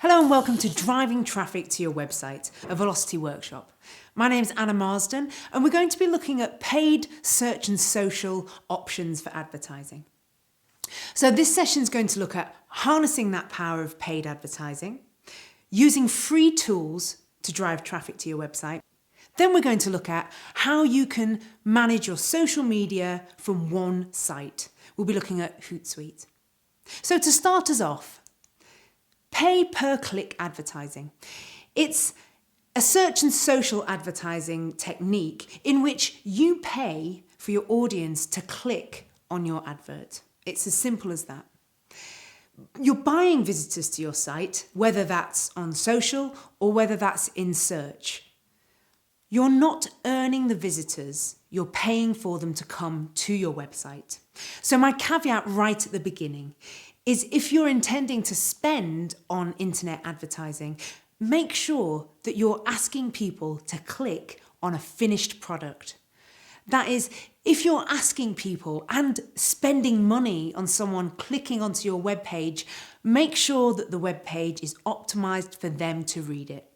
Hello and welcome to Driving Traffic to Your Website, a Velocity workshop. My name's Anna Marsden and we're going to be looking at paid search and social options for advertising. So this session is going to look at harnessing that power of paid advertising, using free tools to drive traffic to your website. Then we're going to look at how you can manage your social media from one site. We'll be looking at HootSuite. So to start us off, pay-per-click advertising. It's a search and social advertising technique in which you pay for your audience to click on your advert. It's as simple as that. You're buying visitors to your site, whether that's on social or whether that's in search. You're not earning the visitors, you're paying for them to come to your website. So my caveat right at the beginning is if you're intending to spend on internet advertising, make sure that you're asking people to click on a finished product. That is, if you're asking people and spending money on someone clicking onto your webpage, make sure that the webpage is optimized for them to read it.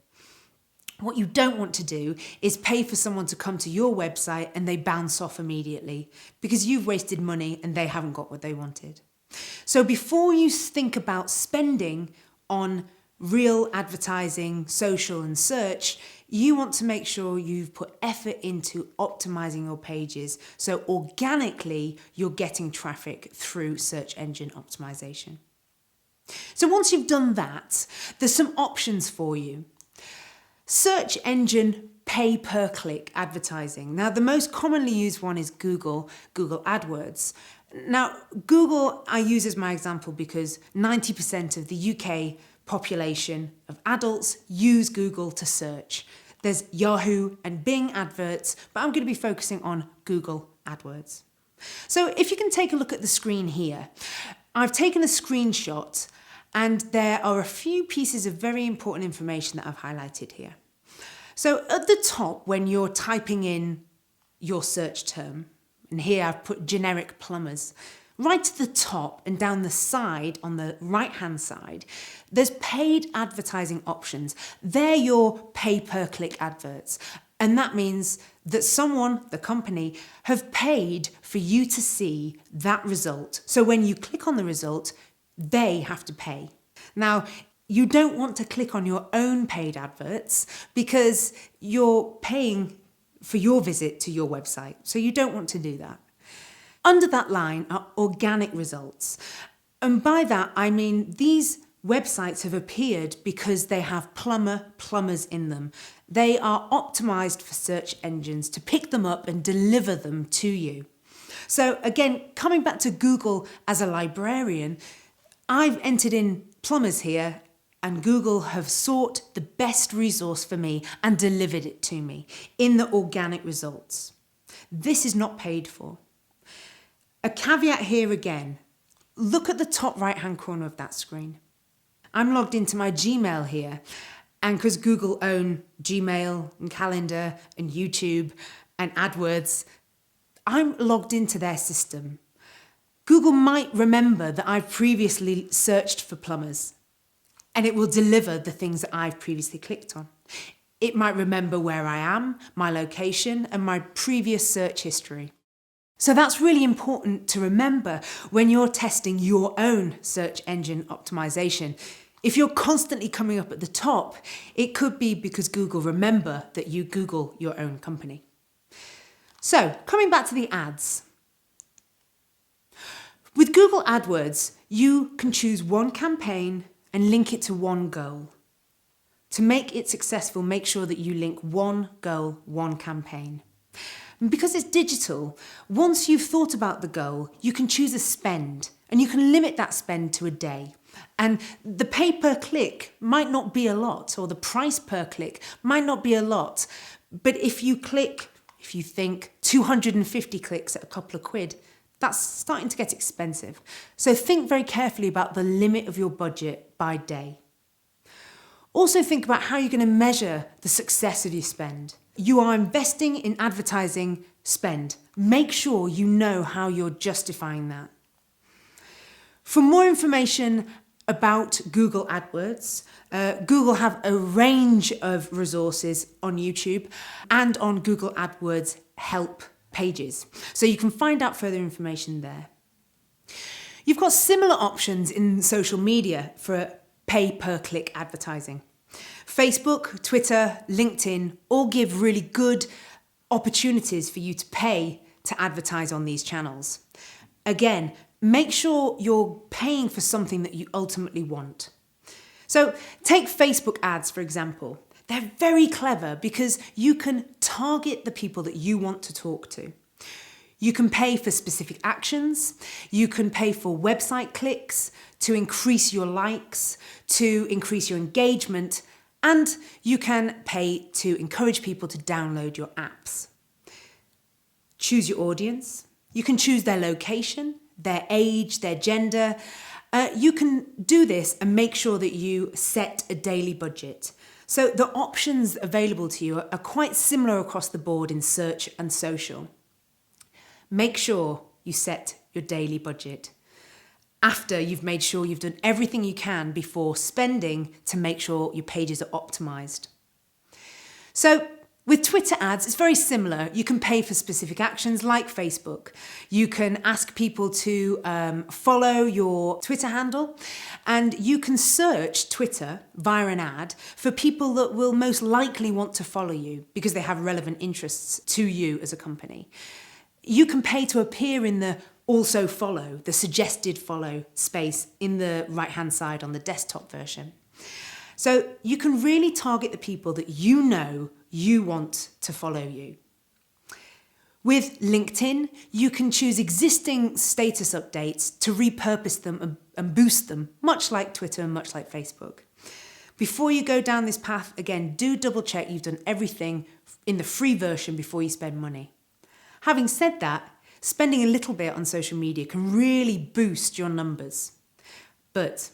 What you don't want to do is pay for someone to come to your website and they bounce off immediately because you've wasted money and they haven't got what they wanted. So before you think about spending on real advertising, social and search, you want to make sure you've put effort into optimizing your pages so organically you're getting traffic through search engine optimization. So once you've done that, there's some options for you. Search engine pay-per-click advertising. Now, the most commonly used one is Google AdWords. Now, Google I use as my example because 90% of the UK population of adults use Google to search. There's Yahoo and Bing adverts, but I'm going to be focusing on Google AdWords. So if you can take a look at the screen here, I've taken a screenshot and there are a few pieces of very important information that I've highlighted here. So at the top, when you're typing in your search term, and here I've put generic plumbers, right at the top and down the side, on the right-hand side, there's paid advertising options. They're your pay-per-click adverts. And that means that someone, the company, have paid for you to see that result. So when you click on the result, they have to pay. Now, you don't want to click on your own paid adverts because you're paying for your visit to your website. So you don't want to do that. Under that line are organic results. And by that, I mean these websites have appeared because they have plumbers in them. They are optimized for search engines to pick them up and deliver them to you. So again, coming back to Google as a librarian, I've entered in plumbers here and Google have sought the best resource for me and delivered it to me in the organic results. This is not paid for. A caveat here again, look at the top right-hand corner of that screen. I'm logged into my Gmail here, and because Google own Gmail and Calendar and YouTube and AdWords, I'm logged into their system. Google might remember that I've previously searched for plumbers and it will deliver the things that I've previously clicked on. It might remember where I am, my location, and my previous search history. So that's really important to remember when you're testing your own search engine optimization. If you're constantly coming up at the top, it could be because Google remember that you Google your own company. So coming back to the ads. With Google AdWords, you can choose one campaign and link it to one goal. To make it successful, make sure that you link one goal, one campaign. And because it's digital, once you've thought about the goal, you can choose a spend and you can limit that spend to a day. And the pay per click might not be a lot, or the price per click might not be a lot. But if you think 250 clicks at a couple of quid, that's starting to get expensive. So think very carefully about the limit of your budget by day. Also think about how you're going to measure the success of your spend. You are investing in advertising spend. Make sure you know how you're justifying that. For more information about Google AdWords. Google have a range of resources on YouTube and on Google AdWords help pages. So you can find out further information there. You've got similar options in social media for pay-per-click advertising. Facebook, Twitter, LinkedIn all give really good opportunities for you to pay to advertise on these channels. Again, make sure you're paying for something that you ultimately want. So take Facebook ads, for example. They're very clever because you can target the people that you want to talk to. You can pay for specific actions. You can pay for website clicks to increase your likes, to increase your engagement, and you can pay to encourage people to download your apps. Choose your audience. You can choose their location, their age, their gender. You can do this and make sure that you set a daily budget. So the options available to you are quite similar across the board in search and social. Make sure you set your daily budget after you've made sure you've done everything you can before spending to make sure your pages are optimized. So with Twitter ads, it's very similar. You can pay for specific actions like Facebook. You can ask people to follow your Twitter handle, and you can search Twitter via an ad for people that will most likely want to follow you because they have relevant interests to you as a company. You can pay to appear in the also follow, the suggested follow space in the right-hand side on the desktop version. So you can really target the people that you know you want to follow you. With LinkedIn, you can choose existing status updates to repurpose them and boost them, much like Twitter and much like Facebook. Before you go down this path, again, do double check you've done everything in the free version before you spend money. Having said that, spending a little bit on social media can really boost your numbers. But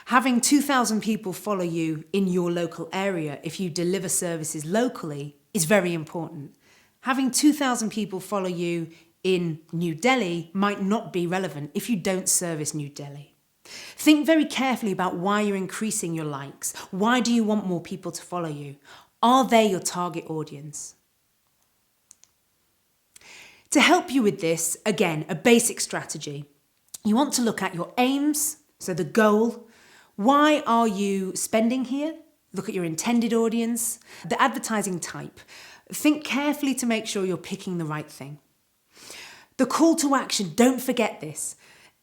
having 2,000 people follow you in your local area if you deliver services locally is very important. Having 2,000 people follow you in New Delhi might not be relevant if you don't service New Delhi. Think very carefully about why you're increasing your likes. Why do you want more people to follow you? Are they your target audience? To help you with this, again, a basic strategy. You want to look at your aims, so the goal. Why are you spending here? Look at your intended audience, the advertising type. Think carefully to make sure you're picking the right thing. The call to action, don't forget this.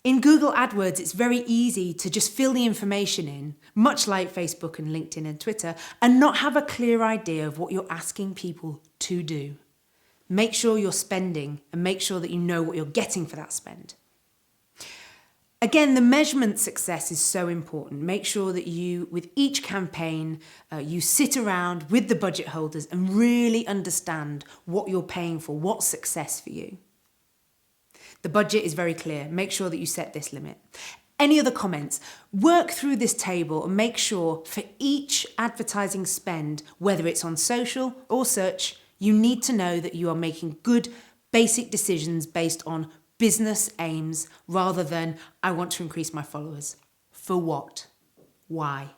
In Google AdWords, it's very easy to just fill the information in, much like Facebook and LinkedIn and Twitter, and not have a clear idea of what you're asking people to do. Make sure you're spending and make sure that you know what you're getting for that spend. Again, the measurement success is so important. Make sure that you, with each campaign, you sit around with the budget holders and really understand what you're paying for, what's success for you. The budget is very clear. Make sure that you set this limit. Any other comments? Work through this table and make sure for each advertising spend, whether it's on social or search, you need to know that you are making good basic decisions based on business aims rather than I want to increase my followers. For what? Why?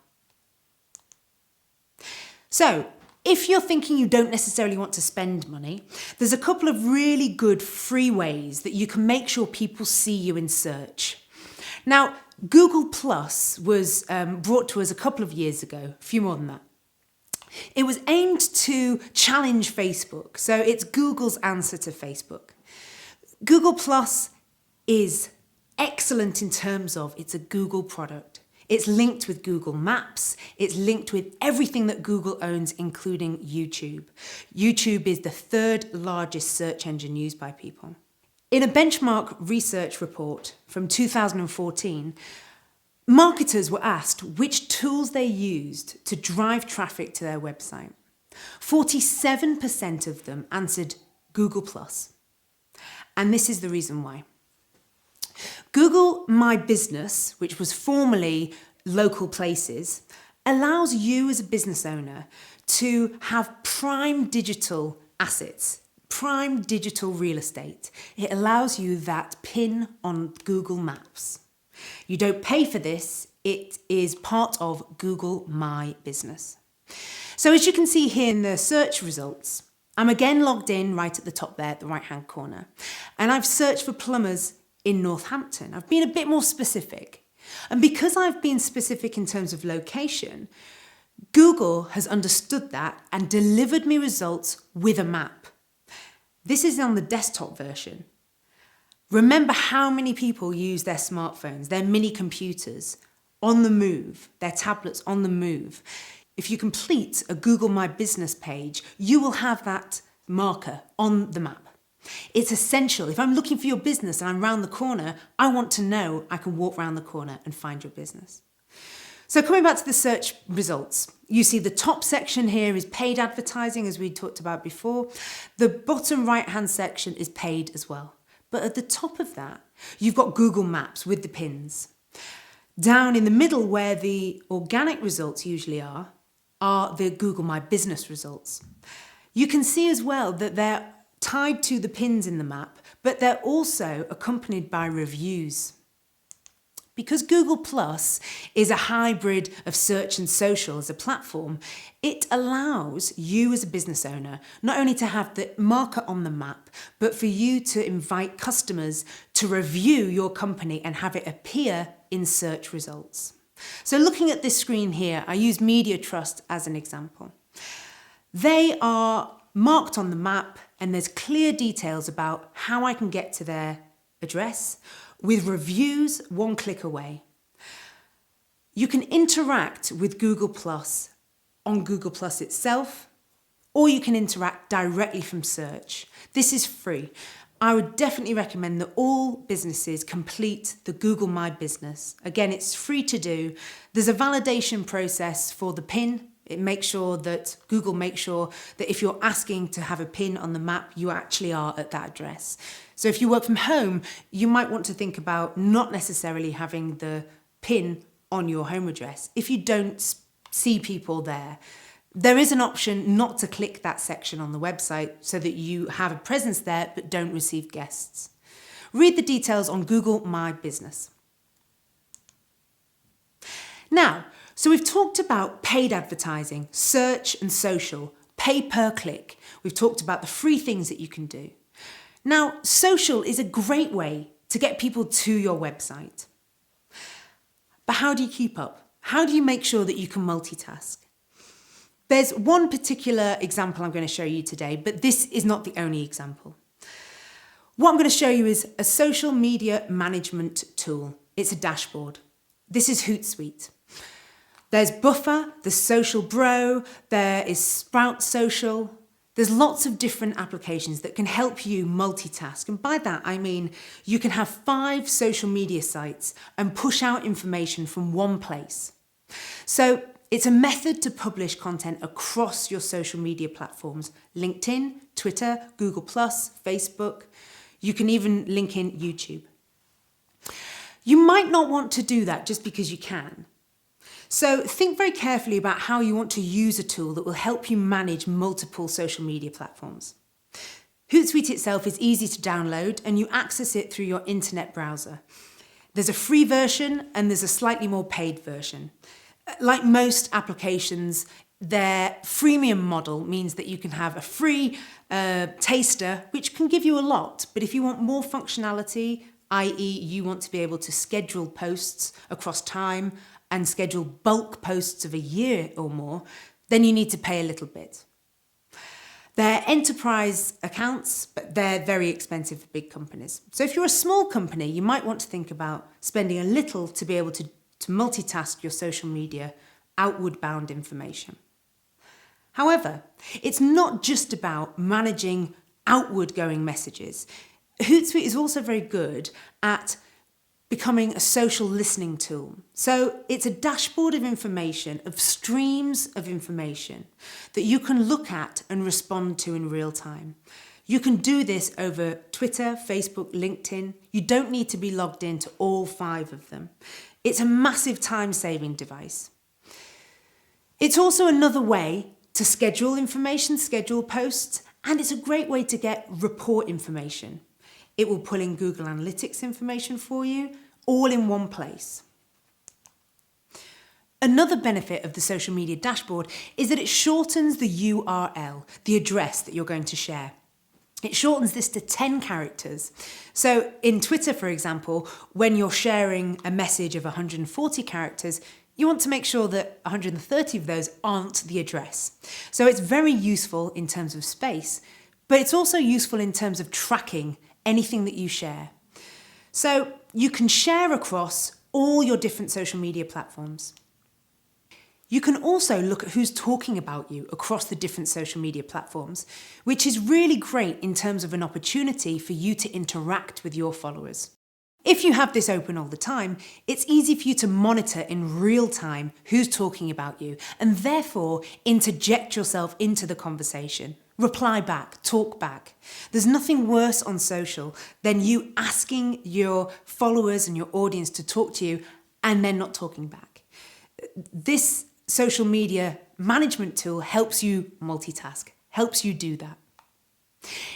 So, if you're thinking you don't necessarily want to spend money, there's a couple of really good free ways that you can make sure people see you in search. Now, Google Plus was brought to us a couple of years ago, a few more than that. It was aimed to challenge Facebook, so it's Google's answer to Facebook. Google Plus is excellent in terms of it's a Google product. It's linked with Google Maps. It's linked with everything that Google owns, including YouTube. YouTube is the third largest search engine used by people. In a benchmark research report from 2014, marketers were asked which tools they used to drive traffic to their website. 47% of them answered Google Plus. And this is the reason why. Google My Business, which was formerly Local Places, allows you as a business owner to have prime digital assets, prime digital real estate. It allows you that pin on Google Maps. You don't pay for this, it is part of Google My Business. So as you can see here in the search results, I'm again logged in right at the top there at the right-hand corner, and I've searched for plumbers in Northampton. I've been a bit more specific. And because I've been specific in terms of location, Google has understood that and delivered me results with a map. This is on the desktop version. Remember how many people use their smartphones, their mini computers on the move, their tablets on the move. If you complete a Google My Business page, you will have that marker on the map. It's essential. If I'm looking for your business and I'm round the corner, I want to know I can walk round the corner and find your business. So coming back to the search results, you see the top section here is paid advertising, as we talked about before. The bottom right-hand section is paid as well. But at the top of that, you've got Google Maps with the pins. Down in the middle, where the organic results usually are the Google My Business results. You can see as well that they're tied to the pins in the map, but they're also accompanied by reviews. Because Google Plus is a hybrid of search and social as a platform, it allows you as a business owner not only to have the marker on the map, but for you to invite customers to review your company and have it appear in search results. So looking at this screen here, I use Media Trust as an example. They are marked on the map and there's clear details about how I can get to their address, with reviews one click away. You can interact with Google Plus on Google Plus itself, or you can interact directly from search. This is free. I would definitely recommend that all businesses complete the Google My Business. Again, it's free to do. There's a validation process for the PIN. Google makes sure that if you're asking to have a PIN on the map, you actually are at that address. So if you work from home, you might want to think about not necessarily having the PIN on your home address. If you don't see people there, there is an option not to click that section on the website so that you have a presence there but don't receive guests. Read the details on Google My Business. Now, so we've talked about paid advertising, search and social, pay-per-click. We've talked about the free things that you can do. Now, social is a great way to get people to your website. But how do you keep up? How do you make sure that you can multitask? There's one particular example I'm going to show you today, but this is not the only example. What I'm going to show you is a social media management tool. It's a dashboard. This is HootSuite. There's Buffer, there's Social Bro, there is Sprout Social. There's lots of different applications that can help you multitask. And by that, I mean you can have 5 social media sites and push out information from one place. So it's a method to publish content across your social media platforms: LinkedIn, Twitter, Google+, Facebook. You can even link in YouTube. You might not want to do that just because you can. So think very carefully about how you want to use a tool that will help you manage multiple social media platforms. HootSuite itself is easy to download and you access it through your internet browser. There's a free version and there's a slightly more paid version. Like most applications, their freemium model means that you can have a free taster, which can give you a lot. But if you want more functionality, i.e. you want to be able to schedule posts across time and schedule bulk posts of a year or more, then you need to pay a little bit. They're enterprise accounts, but they're very expensive for big companies. So if you're a small company, you might want to think about spending a little to be able to multitask your social media outward bound information. However, it's not just about managing outward going messages. HootSuite is also very good at becoming a social listening tool. So it's a dashboard of information, of streams of information that you can look at and respond to in real time. You can do this over Twitter, Facebook, LinkedIn. You don't need to be logged into all 5 of them. It's a massive time-saving device. It's also another way to schedule information, schedule posts, and it's a great way to get report information. It will pull in Google Analytics information for you, all in one place. Another benefit of the social media dashboard is that it shortens the URL, the address that you're going to share. It shortens this to 10 characters. So in Twitter, for example, when you're sharing a message of 140 characters, you want to make sure that 130 of those aren't the address. So it's very useful in terms of space, but it's also useful in terms of tracking anything that you share. So you can share across all your different social media platforms. You can also look at who's talking about you across the different social media platforms, which is really great in terms of an opportunity for you to interact with your followers. If you have this open all the time, it's easy for you to monitor in real time who's talking about you and therefore interject yourself into the conversation. Reply back, talk back. There's nothing worse on social than you asking your followers and your audience to talk to you and then not talking back. This social media management tool helps you multitask, helps you do that.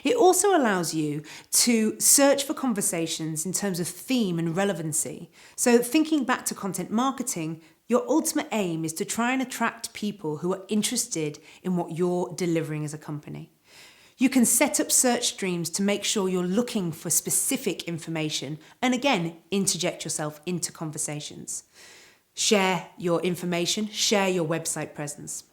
It also allows you to search for conversations in terms of theme and relevancy. So thinking back to content marketing, your ultimate aim is to try and attract people who are interested in what you're delivering as a company. You can set up search streams to make sure you're looking for specific information and again, interject yourself into conversations. Share your information, share your website presence.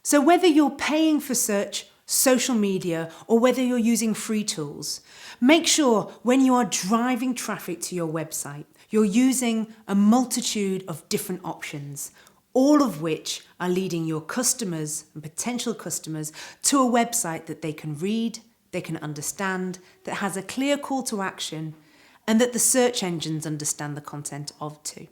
So whether you're paying for search, social media, or whether you're using free tools, make sure when you are driving traffic to your website, you're using a multitude of different options, all of which are leading your customers and potential customers to a website that they can read, they can understand, that has a clear call to action, and that the search engines understand the content of too.